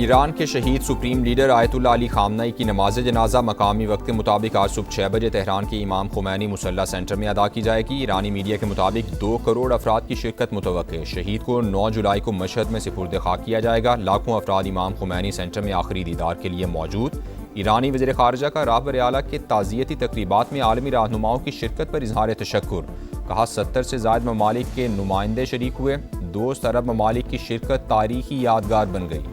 Iran के शहीद supreme leader Ayatollah Ali खामनई की नमाज जनाजा मकामी वक्त के मुताबिक आज सुबह 6 बजे तेहरान के इमाम खुमैनी मुसल्ला सेंटर में अदा की जाएगी। ईरानी मीडिया के मुताबिक 2 करोड़ अफराद की शिरकत मुतवक्के। शहीद को 9 जुलाई को मशहद में सुपुर्द खाक किया जाएगा। लाखों अफराद इमाम खुमैनी सेंटर में आखिरी दीदार के लिए मौजूद। ईरानी वज़ीर ख़ारजा का राहबर आला के ताज़ियती तकरीबात में आलमी रहनुमाओं की शिरकत पर इजहार तशक्कुर। कहा 70 से ज़ायद ममालिक के नुमाइंदे शरीक हुए। दोस्त अरब ममालिक की शिरकत तारीखी यादगार बन गई।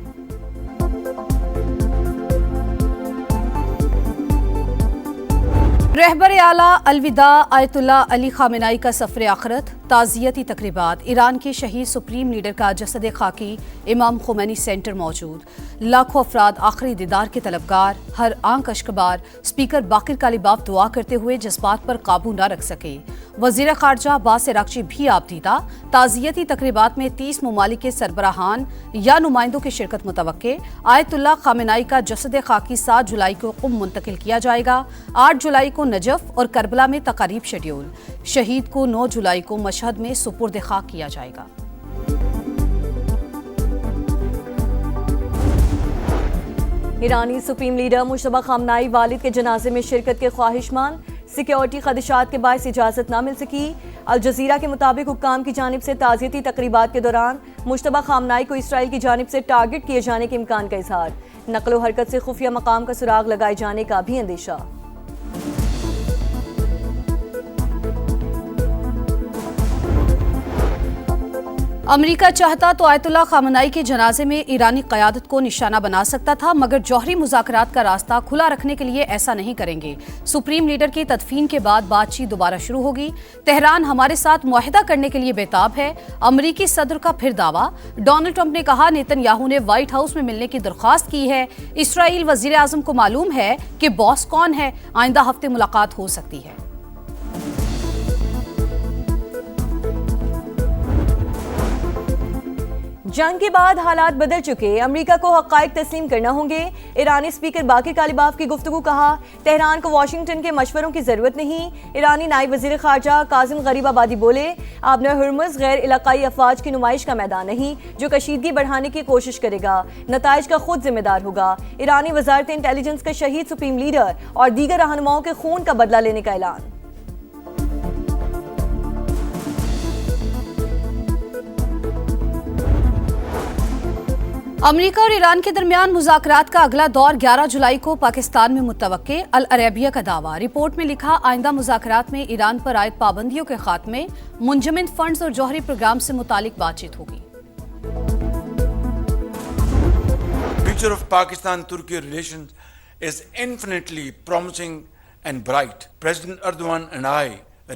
रहबर आला अलविदा आयतुल्लाह अली खामेनाई का सफ़र आखिरत, ताज़ियती तकरीबात। ईरान के शहीद सुप्रीम लीडर का जसद खाकी इमाम खुमैनी सेंटर मौजूद। लाखों अफराद आखिरी दीदार के तलबगार। हर आंख अश्कबार। स्पीकर बाकिर कालीबाफ दुआ करते हुए जज्बात पर काबू न रख सके। वज़ीर ख़ारजा अब्बास अराग़ची भी आपदीदा। ताज़ियती तकरीबात में 30 ममालिक के सरबराहान या नुमाइंदों की शिरकत मुतवक्के। आयतुल्लाह खामेनाई का जसद खाकी 7 जुलाई को कुम मुंतकिल किया जाएगा। 8 जुलाई को नजफ और करबला में तकारीब शेड्यूल। शहीद को 9 जुलाई को मशहद में सुपुर्द खाक किया जाएगा। ईरानी सुप्रीम लीडर मुश्तबा खामनाई वालिद के जनाजे में शिरकत के ख्वाहिशमंद। सिक्योरिटी खदशात के बायस इजाजत न मिल सकी। अल जजीरा के मुताबिक हुक्काम की जानिब से ताज़ियती तकरीबात के दौरान मुश्तबा खामनाई को इसराइल की जानिब से टारगेट किए जाने के इम्कान का इजहार। नकलो हरकत से खुफिया मकाम का सुराग लगाए जाने का भी अंदेशा। अमेरिका चाहता तो आयतुल्लाह खामेनाई के जनाजे में ईरानी क़यादत को निशाना बना सकता था, मगर जौहरी मुज़ाकरात का रास्ता खुला रखने के लिए ऐसा नहीं करेंगे। सुप्रीम लीडर की तदफीन के बाद बातचीत दोबारा शुरू होगी। तेहरान हमारे साथ मुआहिदा करने के लिए बेताब है। अमरीकी सदर का फिर दावा। डोनाल्ड ट्रंप ने कहा नेतन्याहू ने व्हाइट हाउस में मिलने की दरख्वास्त की है। इसराइल वज़ीर आज़म को मालूम है कि बॉस कौन है। आइंदा हफ्ते मुलाकात हो सकती है। जंग के बाद हालात बदल चुके। अमेरिका को हक़ाइक़ तस्लीम करना होंगे। ईरानी स्पीकर बाकिर कालीबाफ की गुफ्तगू। कहा तेहरान को वाशिंगटन के मशवरों की जरूरत नहीं। ईरानी नायब वज़ीर ख़ारजा कासिम गरीबाबादी बोले आबना हुर्मुज़ गैर इलाक़ाई अफ़वाज की नुमाइश का मैदान नहीं जो कशीदगी बढ़ाने की कोशिश करेगा, नताइज का खुद जिम्मेदार होगा। ईरानी वज़ारत इंटेलिजेंस का शहीद सुप्रीम लीडर और दीगर रहनुमाओं के खून का बदला लेने का ऐलान। अमेरिका और ईरान के दरमियान मुज़ाकरात का अगला दौर 11 जुलाई को पाकिस्तान में मुत्तवक्के। अल अरेबिया का दावा। रिपोर्ट में लिखा आइंदा मुज़ाकरात में ईरान पर आयद पाबंदियों के खात्मे, मुंजमद फंड्स और जौहरी प्रोग्राम से मुतालिक बातचीत होगी। Future of Pakistan-Turkey relations is infinitely promising and bright. President Erdogan and I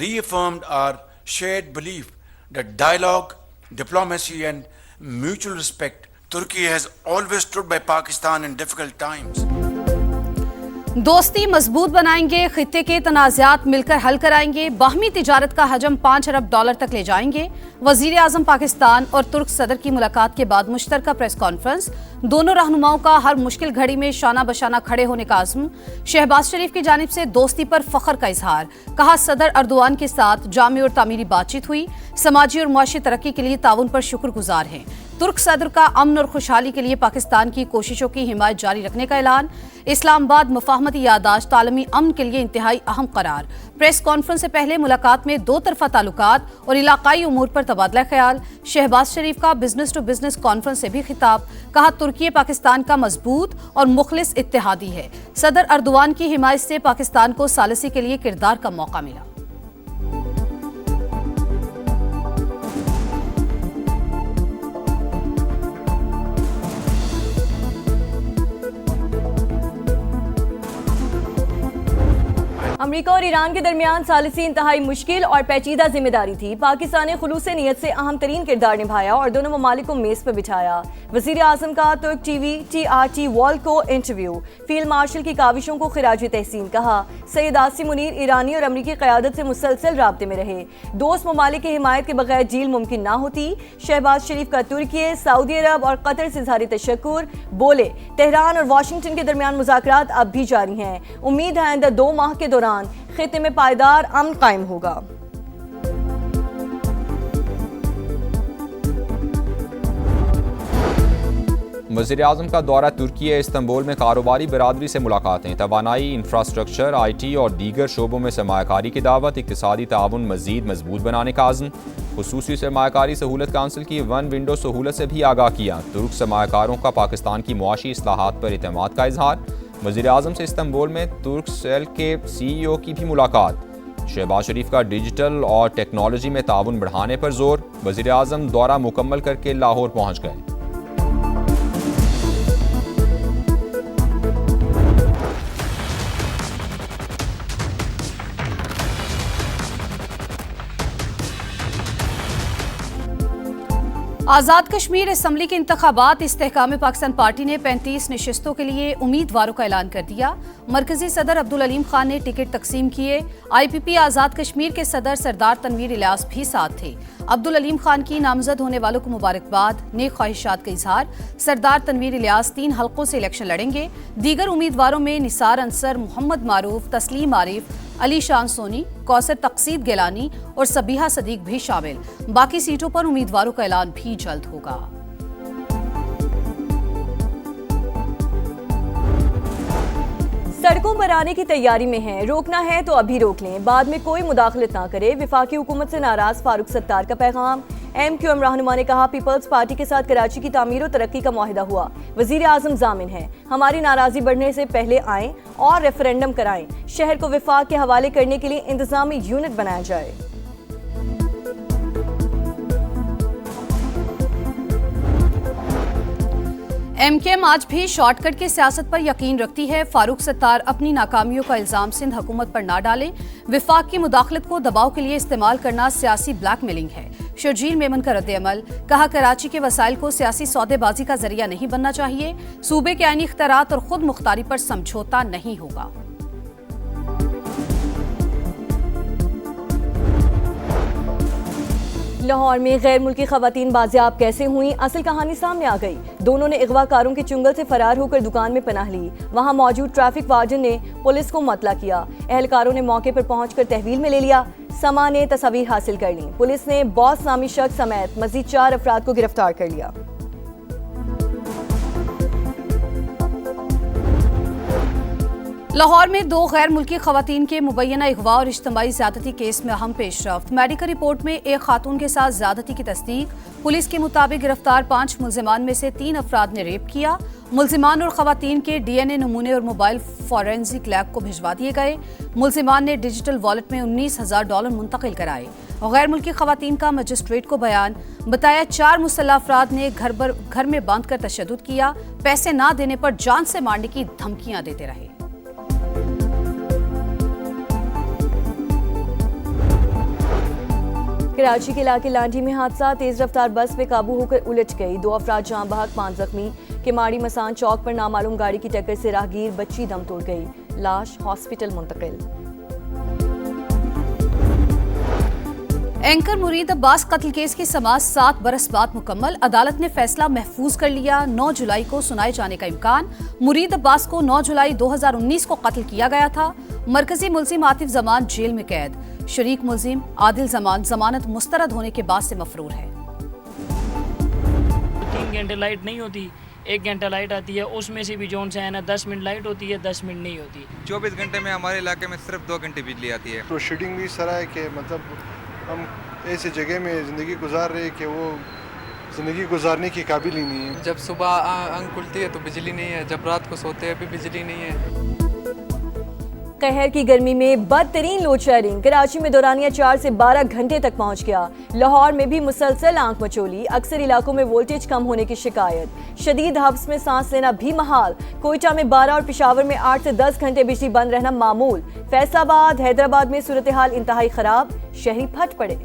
reaffirmed our shared belief that dialogue, diplomacy and mutual respect Turkey has always stood by Pakistan in difficult times. दोस्ती मजबूत बनाएंगे। खित्ते के तनाज़ात मिलकर हल कराएंगे। बाहमी तिजारत का हजम $5 अरब तक ले जाएंगे। वज़ीर आज़म पाकिस्तान और तुर्क सदर की मुलाकात के बाद मुश्तरका प्रेस कॉन्फ्रेंस। दोनों रहनुमाओं का हर मुश्किल घड़ी में शाना बशाना खड़े होने का आज़म। शहबाज शरीफ की जानिब से दोस्ती पर फख्र का इजहार। कहा सदर अर्दोआन के साथ जामी और तामीरी बातचीत हुई। समाजी और मुआशी तरक्की के लिए ताउन पर शुक्रगुजार हैं। तुर्क सदर का अमन और खुशहाली के लिए पाकिस्तान की कोशिशों की हिमायत जारी रखने का ऐलान। इस्लामाबाद मफाहमती यादाश्त आलमी अमन के लिए इंतहाई अहम करार। प्रेस कॉन्फ्रेंस से पहले मुलाकात में 2 तरफा ताल्लुकात और इलाकाई उमूर पर तबादला ख्याल। शहबाज शरीफ का बिजनेस टू बिजनेस कॉन्फ्रेंस से भी खिताब। कहा तुर्की पाकिस्तान का मजबूत और मुखलिस इत्तेहादी है। सदर अर्दोआन की हिमायत से पाकिस्तान को सालिसी के लिए किरदार का मौका मिला। अमेरिका और ईरान के दरमियान सालिसी इंतहाई मुश्किल और पेचीदा जिम्मेदारी थी। पाकिस्तान ने खुलूस नीयत से अहम तरीन किरदार निभाया और दोनों ममालिक को मेज पर बिठाया। वज़ीर आज़म का तुर्क टीवी TRT वॉल को इंटरव्यू। फील्ड मार्शल की काविशों को खिराज तहसीन। कहा सैयद आसिम मुनीर ईरानी और अमरीकी क़यादत से मुसलसल राब्ते में रहे। दोस्त ममालिक की हिमायत के बगैर डील मुमकिन ना होती। शहबाज शरीफ का तुर्की, सऊदी अरब और कतर से इज़हार तशक्कुर। बोले तेहरान और वाशिंगटन के दरमियान मुज़ाकरात अब भी जारी हैं। उम्मीद है आइंदा 2 माह के दौरान खित्ते में पायदार अमन कायम होगा। वज़ीर-ए-आज़म का दौरा तुर्की इस्तंबुल में कारोबारी बरादरी से मुलाकातें, तवानाई, इंफ्रास्ट्रक्चर, IT और दीगर शोबों में सरमायाकारी की दावत, इक़्तिसादी ताउन मज़ीद मजबूत बनाने का आज़म। खुसूसी सरमायाकारी सहूलत काउंसिल की वन विंडो सहूलत से भी आगाह किया। तुर्क सरमायाकारों का पाकिस्तान की मुआशी इस्लाहात पर एतमाद का इजहार। वज़ीर-ए-आज़म से इस्तंबुल में तुर्क सेल के CEO की भी मुलाकात। शहबाज शरीफ का डिजिटल और टेक्नोलॉजी में ताउन बढ़ाने पर जोर। वज़ीर-ए-आज़म दौरा मुकम्मल करके लाहौर पहुँच गए। आज़ाद कश्मीर असम्बली के इंतखाबात इस्तेहकाम पाकिस्तान पार्टी ने 35 नशिस्तों के लिए उम्मीदवारों का ऐलान कर दिया। मरकजी सदर अब्दुल अलीम खान ने टिकट तकसीम किए। IPP आज़ाद कश्मीर के सदर सरदार तनवीर इलियास भी साथ थे। अब्दुल अलीम खान की नामजद होने वालों को मुबारकबाद, नेक ख्वाहिशात का इजहार। सरदार तनवीर इलियास 3 हल्कों से इलेक्शन लड़ेंगे। दीगर उम्मीदवारों में निसार अंसर, मोहम्मद मारूफ, तस्लीम आरिफ, अली शान सोनी, कौसर तकसीद गिलानी और सबीहा सदीक भी शामिल। बाकी सीटों पर उम्मीदवारों का ऐलान भी जल्द होगा। सड़कों पर आने की तैयारी में हैं, रोकना है तो अभी रोक लें, बाद में कोई मुदाखलत ना करे। विफाकी हुकूमत से नाराज फारूक सत्तार का पैगाम। MQM रहनुमा ने कहा, पीपल्स पार्टी के साथ कराची की तामीर और तरक्की का मुआहिदा हुआ। वजीर आजम जामिन है, हमारी नाराजगी बढ़ने से पहले आएं और रेफरेंडम कराएं। शहर को विफाक के हवाले करने के लिए इंतजामी यूनिट बनाया जाए। MKM आज भी शॉर्टकट की सियासत पर यकीन रखती है। फारूक सत्तार अपनी नाकामियों का इल्जाम सिंध हुकूमत पर ना डालें। विफाक की मुदाखलत को दबाव के लिए इस्तेमाल करना सियासी ब्लैकमेलिंग है। शर्जील मेमन का रद्द-ए-अमल, कहा, कराची के वसाइल को सियासी सौदेबाजी का जरिया नहीं बनना चाहिए। सूबे के आईनी इख्तियारात और खुद मुख्तारी पर समझौता नहीं होगा। लाहौर में गैर मुल्की खवातीन बाजियाब कैसे हुई, असल कहानी सामने आ गई। दोनों ने अगवाकारों के चुंगल से फरार होकर दुकान में पनाह ली। वहां मौजूद ट्रैफिक वार्डन ने पुलिस को मतला किया। एहलकारों ने मौके पर पहुंचकर तहवील में ले लिया। समा ने तस्वीर हासिल कर ली। पुलिस ने बॉस नामी शख्स समेत मजीद 4 अफराद को गिरफ्तार कर लिया। लाहौर में 2 गैर मुल्की खवातीन के मुबैना अगवा और इज्तिमाई ज़्यादती केस में अहम पेशरफ्त। मेडिकल रिपोर्ट में एक खातून के साथ ज़्यादती की तस्दीक। पुलिस के मुताबिक गिरफ्तार 5 मुल्जिमान में से 3 अफराद ने रेप किया। मुल्जिमान और खवातीन के DNA नमूने और मोबाइल फॉरेंसिक लैब को भिजवा दिए गए। मुल्जिमान ने डिजिटल वॉलेट में $19,000 मुंतकिल कराए। गैर मुल्की खवातीन का मजिस्ट्रेट को बयान, बताया 4 मुसल्लह अफराद ने घर में बांध कर तशद्दुद किया। पैसे ना देने पर जान से मारने की धमकियां देते रहे। कराची के इलाके लांडी में हादसा, तेज रफ्तार बस पे काबू होकर उलट गई। 2 अफराद जाँ बहक, 5 जख्मी। केमाड़ी मसान चौक पर नामालूम गाड़ी की टक्कर से राहगीर बच्ची दम तोड़ गई। लाश हॉस्पिटल मुंतकिल। एंकर मुरीद अब्बास कत्ल केस की समाअत 7 बरस बाद मुकम्मल। अदालत ने फैसला महफूज कर लिया। 9 जुलाई को सुनाए जाने का इम्कान। मुरीद अब्बास को 9 जुलाई 2019 को कत्ल किया गया था। मरकजी मुल्जिम आतिफ जमान जेल में कैद। शरीक मुल्जिम आदिल जमान जमानत मुस्तरद होने के बाद से मफरूर है। 3 घंटे लाइट नहीं होती, 1 घंटा लाइट आती है, उसमें से भी जोन से है ना 10 मिनट लाइट होती है, 10 मिनट नहीं होती। 24 घंटे में हमारे इलाके में सिर्फ 2 घंटे बिजली आती है। प्रोसीडिंग भी सर है कि मतलब हम ऐसी जगह में ज़िंदगी गुजार रहे कि वो ज़िंदगी गुजारने की काबिल ही नहीं है। जब सुबह आँख खुलती है तो बिजली नहीं है, जब रात को सोते हैं भी बिजली नहीं है। कहर की गर्मी में बदतरीन लोड शेडिंग। कराची में दौरानिया 4 से 12 घंटे तक पहुंच गया। लाहौर में भी मुसलसल आंख मचोली। अक्सर इलाकों में वोल्टेज कम होने की शिकायत। शदीद हब्स में सांस लेना भी महाल। कोयटा में 12 और पेशावर में 8 से 10 घंटे बिजली बंद रहना मामूल। फैसलाबाद, हैदराबाद में सूरत हाल इंतहाई खराब। शहरी फट पड़े।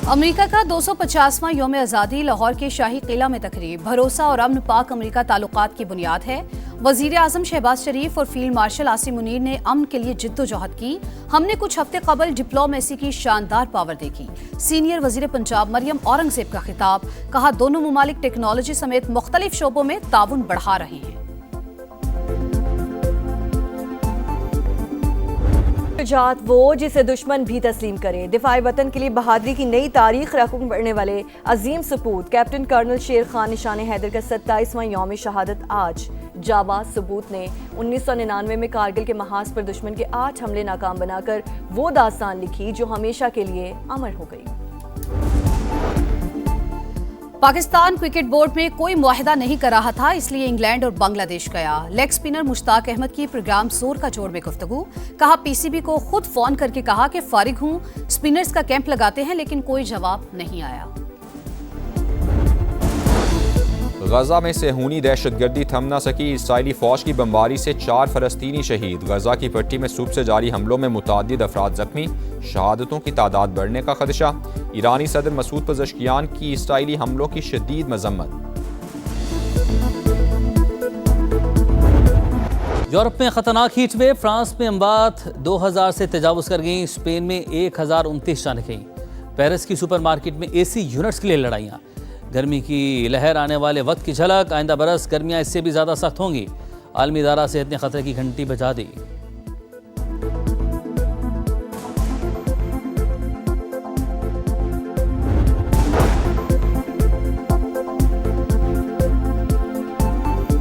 अमेरिका का 250वां यौम आज़ादी। लाहौर के शाही किला में तकरीब। भरोसा और अमन पाक अमेरिका ताल्लुकात की बुनियाद है। वज़ीर आज़म शहबाज शरीफ और फील्ड मार्शल आसिम मुनीर ने अमन के लिए जिद्दोजहद की। हमने कुछ हफ्ते कबल डिप्लोमेसी की शानदार पावर देखी। सीनियर वज़ीर पंजाब मरियम औरंगज़ेब का खिताब, कहा, दोनों मुमालिक टेक्नोलॉजी समेत मुख्तलिफ शोबों में ताउन बढ़ा रहे हैं। शुजाअत वो जिसे दुश्मन भी तस्लीम करे। दिफाई वतन के लिए बहादुरी की नई तारीख रकम पढ़ने वाले अजीम सपूत कैप्टन कर्नल शेर खान निशान हैदर का 27वां यौम शहादत आज। जाबाज सपूत ने 1999 में कारगिल के महाज पर दुश्मन के 8 हमले नाकाम बनाकर वो दास्तान लिखी जो हमेशा के लिए अमर हो गई। पाकिस्तान क्रिकेट बोर्ड में कोई मुआहिदा नहीं कर रहा था, इसलिए इंग्लैंड और बांग्लादेश गया। लेग स्पिनर मुश्ताक अहमद की प्रोग्राम जोर का जोर में गुफ्तगू। कहा पीसीबी को खुद फोन करके कहा कि फारिग हूं, स्पिनर्स का कैंप लगाते हैं, लेकिन कोई जवाब नहीं आया। गजा में सेहूनी दहशतगर्दी थम न सकी। इसराइली फौज की बमबारी से 4 फलस्तीनी शहीद। गजा की पट्टी में सुबह से जारी हमलों में मुतअद्दिद अफराद जख्मी। शहादतों की तादाद बढ़ने का खदशा। ईरानी सदर मसूद पज़ेश्कियान की इसराइली हमलों की शदीद मजम्मत। यूरोप में खतरनाक हीट वेव। फ्रांस में अमवात 2000 से तजावुज कर गई। स्पेन में 1029 जानें गईं। पेरिस की सुपरमार्केट में एसी यूनिट्स के लिए लड़ाइयाँ। गर्मी की लहर आने वाले वक्त की झलक। आइंदा बरस गर्मियाँ इससे भी ज़्यादा सख्त होंगी। आलमी इदारा सेहत ने खतरे की घंटी बजा दी।